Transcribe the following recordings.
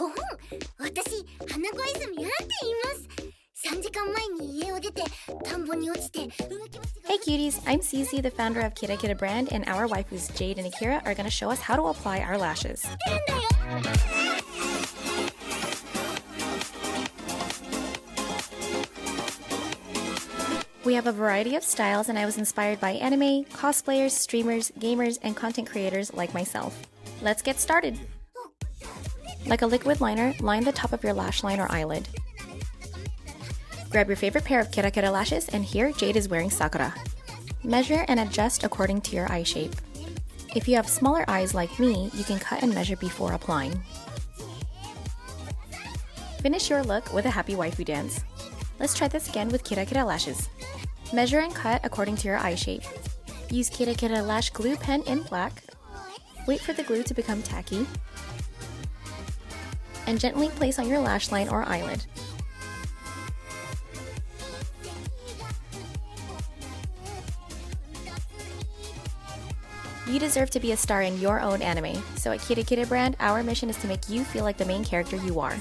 5分。私、花子泉なんて言います。3時間前に家を出て、田んぼに落ちて、Hey cuties, I'm Cece, the founder of KiraKiraBrand, and our waifus Jade and Akira are going to show us how to apply our lashes. We have a variety of styles, and I was inspired by anime, cosplayers, streamers, gamers, and content creators like myself. Let's get started! Like a liquid liner, line the top of your lash line or eyelid. Grab your favorite pair of KiraKira lashes, and here Jade is wearing Sakura. Measure and adjust according to your eye shape. If you have smaller eyes like me, you can cut and measure before applying. Finish your look with a happy waifu dance. Let's try this again with KiraKira lashes. Measure and cut according to your eye shape. Use KiraKira lash glue pen in black. Wait for the glue to become tacky. And gently place on your lash line or eyelid. You deserve to be a star in your own anime, so at KiraKiraBrand, our mission is to make you feel like the main character you are.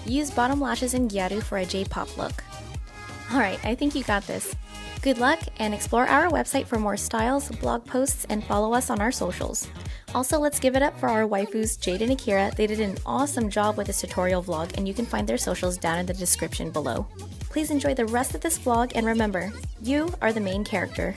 Use bottom lashes in Gyaru for a J-pop look. Alright, I think you got this. Good luck, and explore our website for more styles, blog posts, and follow us on our socials. Also, let's give it up for our waifus Jade and Akira. They did an awesome job with this tutorial vlog, and you can find their socials down in the description below. Please enjoy the rest of this vlog, and remember, you are the main character.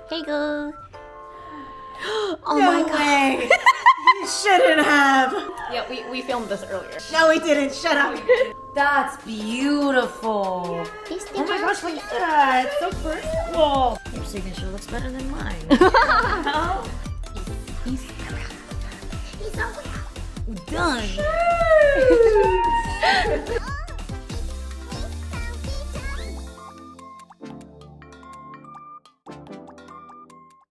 Hey go! Oh No my god! way. You shouldn't have! Yeah, we filmed this earlier. No, we didn't. Shut up! That's beautiful! Oh my gosh, look at that! It's so personal! Your signature looks better than mine. No? He's done!